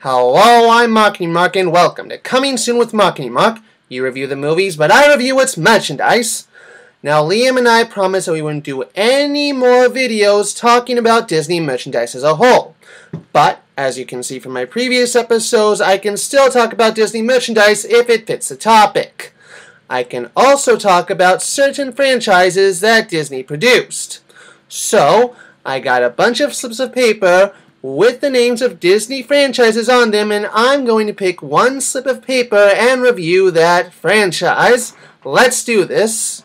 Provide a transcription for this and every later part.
Hello, I'm Mockety Muck, and welcome to Coming Soon with Mockety Muck. You review the movies, but I review its merchandise. Now, Liam and I promised that we wouldn't do any more videos talking about Disney merchandise as a whole. But, as you can see from my previous episodes, I can still talk about Disney merchandise if it fits the topic. I can also talk about certain franchises that Disney produced. So, I got a bunch of slips of paper with the names of Disney franchises on them, and I'm going to pick one slip of paper and review that franchise. Let's do this.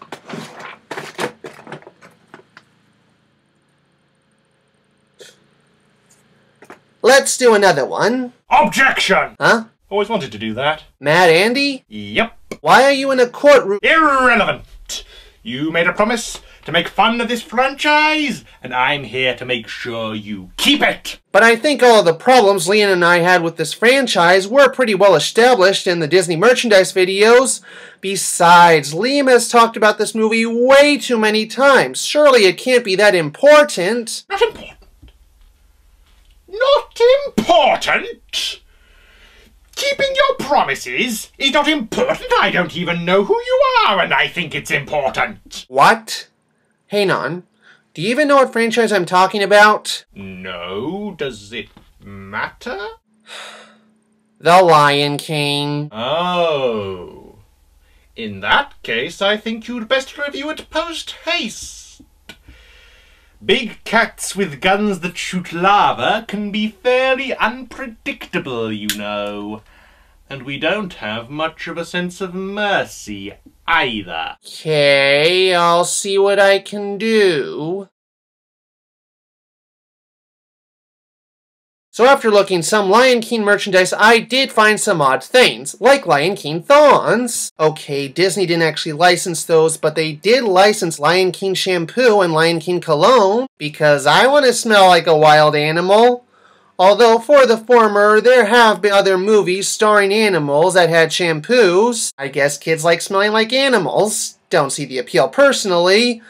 Let's do another one. Objection! Huh? Always wanted to do that. Mad Andy? Yep. Why are you in a courtroom? Irrelevant! You made a promise to make fun of this franchise, and I'm here to make sure you keep it! But I think all of the problems Liam and I had with this franchise were pretty well established in the Disney merchandise videos. Besides, Liam has talked about this movie way too many times. Surely it can't be that important. Not important. Not important? Keeping your promises is not important. I don't even know who you are, and I think it's important. What? Hang on. Do you even know what franchise I'm talking about? No, does it matter? The Lion King. Oh. In that case, I think you'd best review it post-haste. Big cats with guns that shoot lava can be fairly unpredictable, you know. And we don't have much of a sense of mercy, either. Okay, I'll see what I can do. So after looking some Lion King merchandise, I did find some odd things, like Lion King thongs. Okay, Disney didn't actually license those, but they did license Lion King shampoo and Lion King cologne, because I want to smell like a wild animal. Although for the former, there have been other movies starring animals that had shampoos. I guess kids like smelling like animals. Don't see the appeal personally.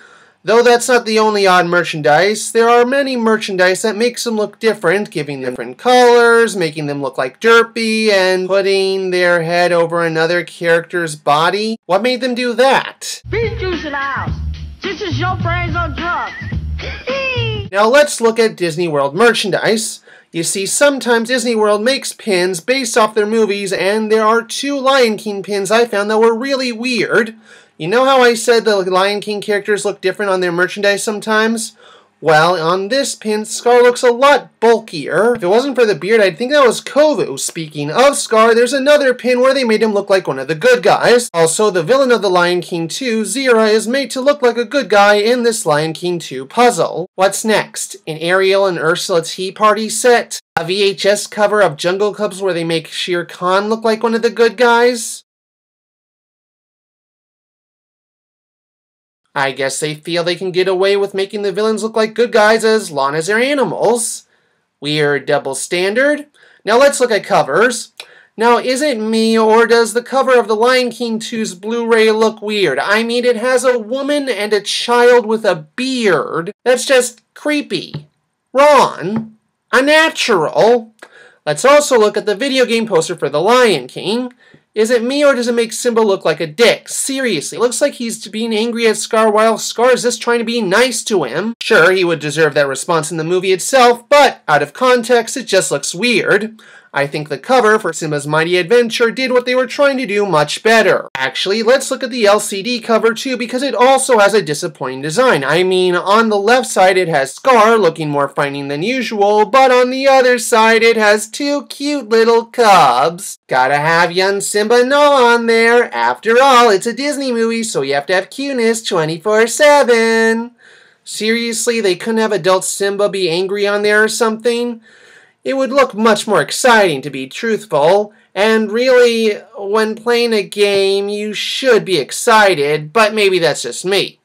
Though that's not the only odd merchandise, there are many merchandise that makes them look different, giving them different colors, making them look like Derpy, and putting their head over another character's body. What made them do that? Beet juice in the house. This is your brains on drugs. Now let's look at Disney World merchandise. You see, sometimes Disney World makes pins based off their movies, and there are two Lion King pins I found that were really weird. You know how I said the Lion King characters look different on their merchandise sometimes? Well, on this pin, Scar looks a lot bulkier. If it wasn't for the beard, I'd think that was Kovu. Speaking of Scar, there's another pin where they made him look like one of the good guys. Also, the villain of the Lion King 2, Zira, is made to look like a good guy in this Lion King 2 puzzle. What's next? An Ariel and Ursula Tea Party set? A VHS cover of Jungle Clubs where they make Shere Khan look like one of the good guys? I guess they feel they can get away with making the villains look like good guys as long as they're animals. Weird double standard. Now let's look at covers. Now, is it me, or does the cover of the Lion King 2's Blu-ray look weird? I mean, it has a woman and a child with a beard. That's just creepy. Wrong. Unnatural. Let's also look at the video game poster for the Lion King. Is it me, or does it make Simba look like a dick? Seriously, it looks like he's being angry at Scar while Scar is just trying to be nice to him. Sure, he would deserve that response in the movie itself, but out of context, it just looks weird. I think the cover for Simba's Mighty Adventure did what they were trying to do much better. Actually, let's look at the LCD cover too, because it also has a disappointing design. I mean, on the left side it has Scar looking more frightening than usual, but on the other side it has two cute little cubs. Gotta have young Simba Nala on there. After all, it's a Disney movie, so you have to have cuteness 24/7. Seriously, they couldn't have adult Simba be angry on there or something? It would look much more exciting, to be truthful, and really, when playing a game, you should be excited, but maybe that's just me.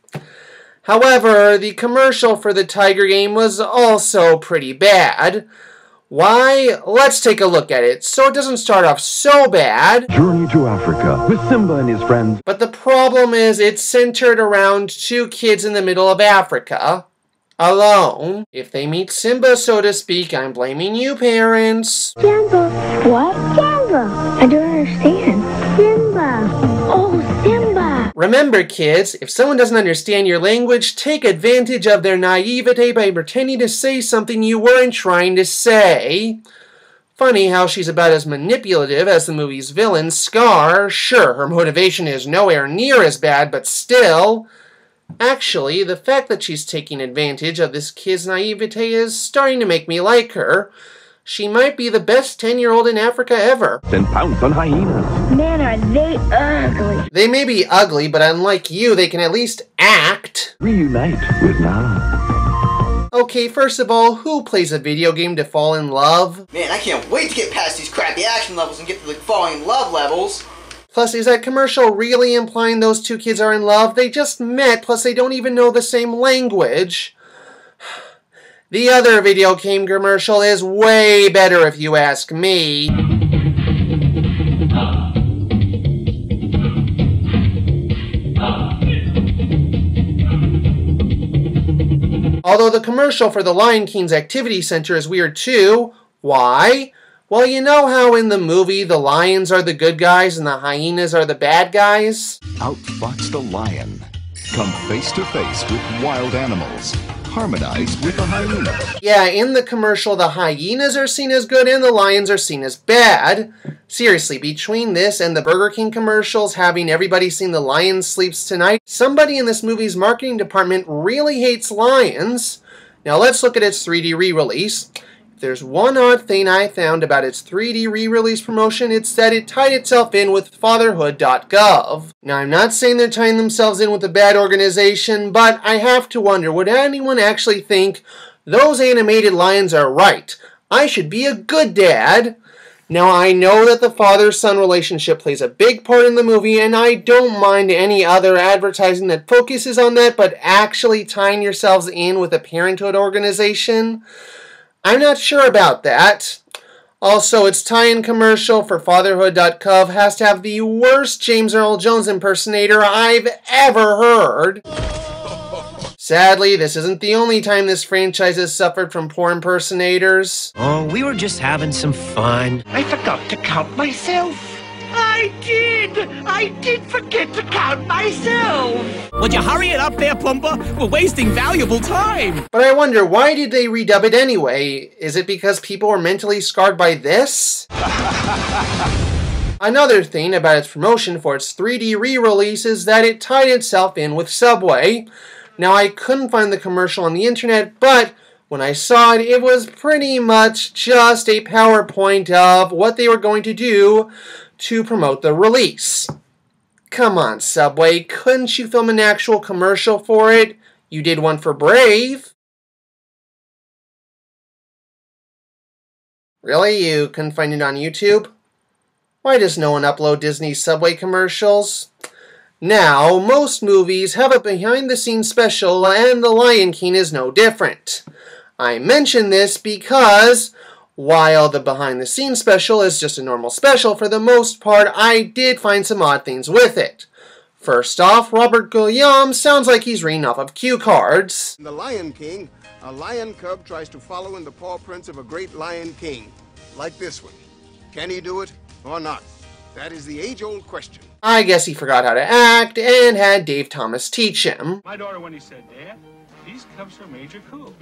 However, the commercial for the Tiger game was also pretty bad. Why? Let's take a look at it, so it doesn't start off so bad. Journey to Africa with Simba and his friends. But the problem is it's centered around two kids in the middle of Africa. alone. If they meet Simba, so to speak, I'm blaming you, parents. Jungle. I don't understand. Simba. Oh, Simba. Remember, kids, if someone doesn't understand your language, take advantage of their naivete by pretending to say something you weren't trying to say. Funny how she's about as manipulative as the movie's villain, Scar. Sure, her motivation is nowhere near as bad, but still. Actually, the fact that she's taking advantage of this kid's naivete is starting to make me like her. She might be the best 10-year-old in Africa ever. Then pounce on hyenas. Man, are they ugly. They may be ugly, but unlike you, they can at least act. Reunite with Nala. Okay, first of all, who plays a video game to fall in love? Man, I can't wait to get past these crappy action levels and get to the falling in love levels. Plus, is that commercial really implying those two kids are in love? They just met, plus they don't even know the same language. The other video game commercial is way better if you ask me. Although the commercial for the Lion King's Activity Center is weird too. Why? Well, you know how in the movie the lions are the good guys and the hyenas are the bad guys? Outfox the lion. Come face to face with wild animals. Harmonize with the hyena. Yeah, in the commercial, the hyenas are seen as good and the lions are seen as bad. Seriously, between this and the Burger King commercials having everybody seen The Lion Sleeps Tonight, somebody in this movie's marketing department really hates lions. Now let's look at its 3D re-release. If there's one odd thing I found about its 3D re-release promotion, it's that it tied itself in with fatherhood.gov. Now, I'm not saying they're tying themselves in with a bad organization, but I have to wonder, would anyone actually think, those animated lions are right, I should be a good dad? Now, I know that the father-son relationship plays a big part in the movie, and I don't mind any other advertising that focuses on that, but actually tying yourselves in with a parenthood organization? I'm not sure about that. Also, its tie-in commercial for fatherhood.gov has to have the worst James Earl Jones impersonator I've ever heard. Sadly, this isn't the only time this franchise has suffered from poor impersonators. Oh, we were just having some fun. I forgot to count myself. I did forget to count myself. Would you hurry it up there, Plumper? We're wasting valuable time. But I wonder, why did they redub it anyway? Is it because people were mentally scarred by this? Another thing about its promotion for its 3D re-release is that it tied itself in with Subway. Now, I couldn't find the commercial on the internet, but when I saw it, it was pretty much just a PowerPoint of what they were going to do to promote the release. Come on, Subway, couldn't you film an actual commercial for it? You did one for Brave. Really? You couldn't find it on YouTube? Why does no one upload Disney's Subway commercials? Now, most movies have a behind-the-scenes special, and The Lion King is no different. I mention this because, while the behind-the-scenes special is just a normal special, for the most part, I did find some odd things with it. First off, Robert Guillaume sounds like he's reading off of cue cards. In The Lion King, a lion cub tries to follow in the paw prints of a great lion king, like this one. Can he do it or not? That is the age-old question. I guess he forgot how to act and had Dave Thomas teach him. My daughter, when he said, Dad, these cubs are Major Cool.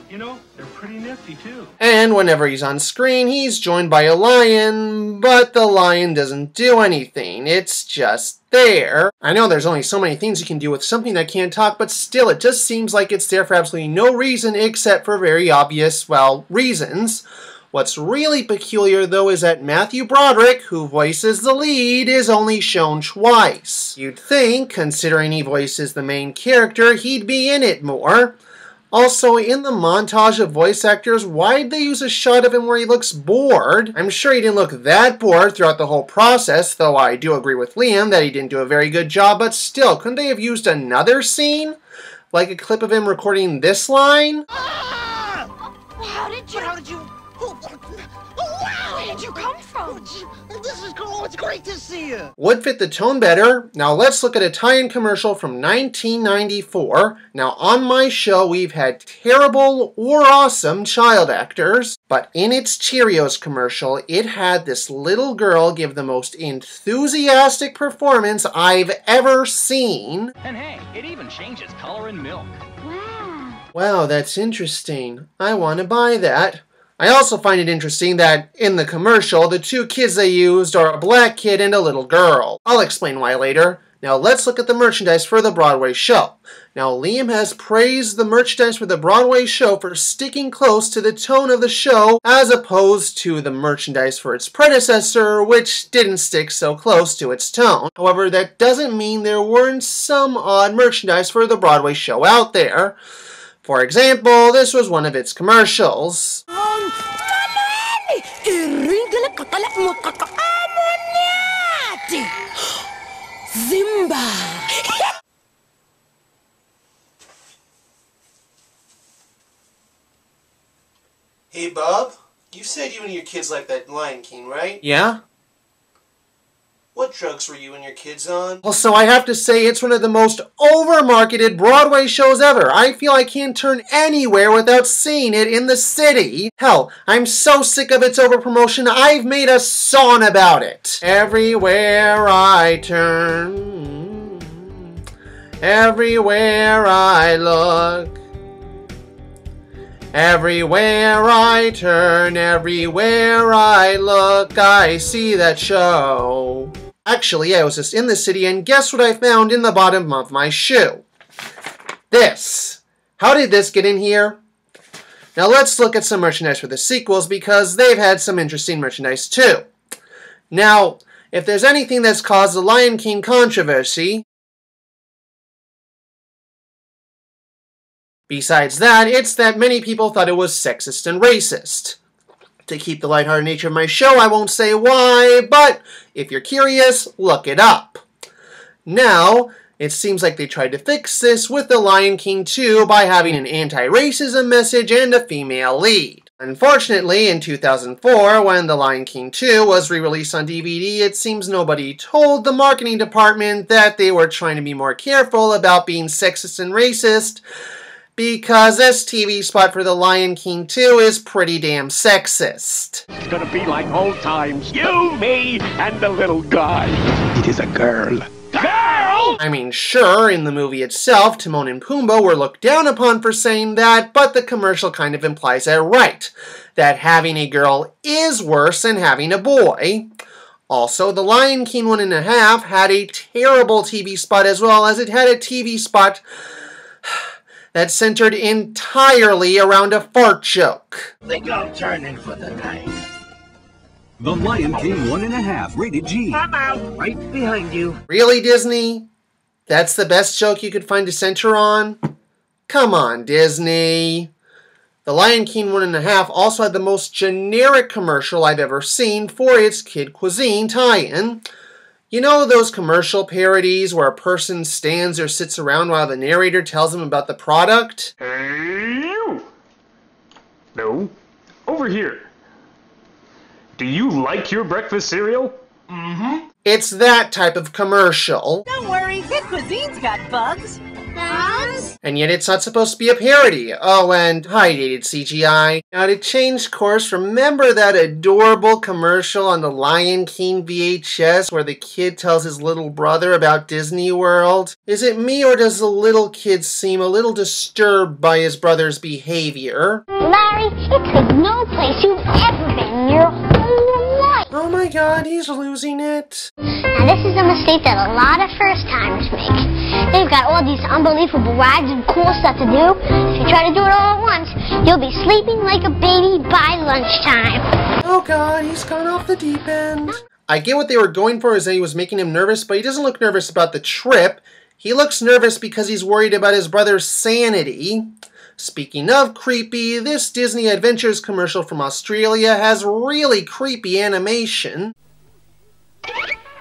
You know, they're pretty nifty, too. And whenever he's on screen, he's joined by a lion, but the lion doesn't do anything. It's just there. I know there's only so many things you can do with something that can't talk, but still, it just seems like it's there for absolutely no reason except for very obvious, well, reasons. What's really peculiar, though, is that Matthew Broderick, who voices the lead, is only shown twice. You'd think, considering he voices the main character, he'd be in it more. Also, in the montage of voice actors, why'd they use a shot of him where he looks bored? I'm sure he didn't look that bored throughout the whole process, though I do agree with Liam that he didn't do a very good job, but still, couldn't they have used another scene? Like a clip of him recording this line? How did you... Where did you come from? This is cool. It's great to see you. Would fit the tone better. Now let's look at a tie-in commercial from 1994. Now on my show we've had terrible or awesome child actors, But in its Cheerios commercial, it had this little girl give the most enthusiastic performance I've ever seen. And hey, it even changes color in milk. Wow, that's interesting. I want to buy that. I also find it interesting that in the commercial, the two kids they used are a black kid and a little girl. I'll explain why later. Now let's look at the merchandise for the Broadway show. Now Liam has praised the merchandise for the Broadway show for sticking close to the tone of the show as opposed to the merchandise for its predecessor, which didn't stick so close to its tone. However, that doesn't mean there weren't some odd merchandise for the Broadway show out there. For example, this was one of its commercials. Zimba! Hey Bob, you said you and your kids like that Lion King, right? Yeah? What drugs were you and your kids on? Also, I have to say it's one of the most over-marketed Broadway shows ever. I feel I can't turn anywhere without seeing it in the city. Hell, I'm so sick of its over-promotion, I've made a song about it. Everywhere I turn, everywhere I look, everywhere I turn, everywhere I look, I see that show. Actually, I was just in the city, and guess what I found in the bottom of my shoe? This. How did this get in here? Now let's look at some merchandise for the sequels, because they've had some interesting merchandise too. Now, if there's anything that's caused the Lion King controversy, besides that, it's that many people thought it was sexist and racist. To keep the lighthearted nature of my show, I won't say why, but if you're curious, look it up. Now, it seems like they tried to fix this with The Lion King 2 by having an anti-racism message and a female lead. Unfortunately, in 2004, when The Lion King 2 was re-released on DVD, it seems nobody told the marketing department that they were trying to be more careful about being sexist and racist, because this TV spot for The Lion King 2 is pretty damn sexist. It's gonna be like old times. You, me, and the little guy. It is a girl. Girl! I mean, sure, in the movie itself, Timon and Pumbaa were looked down upon for saying that, but the commercial kind of implies it right. That having a girl is worse than having a boy. Also, The Lion King 1.5 had a terrible TV spot as well, as it had a TV spot that centered entirely around a fart joke. Think I'm turning for the night. The Lion King 1.5, rated G. I'm out. Right behind you. Really, Disney? That's the best joke you could find to center on? Come on, Disney. The Lion King 1.5 also had the most generic commercial I've ever seen for its Kid Cuisine tie-in. You know those commercial parodies where a person stands or sits around while the narrator tells them about the product? Hey, you! No, over here. Do you like your breakfast cereal? Mm-hmm. It's that type of commercial. Don't worry, Kid Cuisine's got bugs. Bugs? And yet it's not supposed to be a parody. Oh, and hi, dated CGI. Now to change course, remember that adorable commercial on the Lion King VHS where the kid tells his little brother about Disney World? Is it me, or does the little kid seem a little disturbed by his brother's behavior? Larry, it's like no place you've ever been in your whole life. Oh my god, he's losing it. Now this is a mistake that a lot of first-timers make. They've got all these unbelievable rides and cool stuff to do. If you try to do it all at once, you'll be sleeping like a baby by lunchtime. Oh god, he's gone off the deep end. I get what they were going for, is that he was making him nervous, but he doesn't look nervous about the trip. He looks nervous because he's worried about his brother's sanity. Speaking of creepy, this Disney Adventures commercial from Australia has really creepy animation.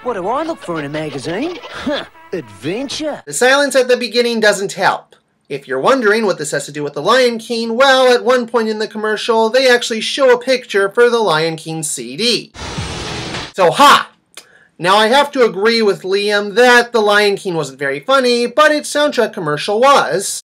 What do I look for in a magazine? Huh, adventure. The silence at the beginning doesn't help. If you're wondering what this has to do with The Lion King, well, at one point in the commercial, they actually show a picture for the Lion King CD. So, ha! Now I have to agree with Liam that The Lion King wasn't very funny, but its soundtrack commercial was.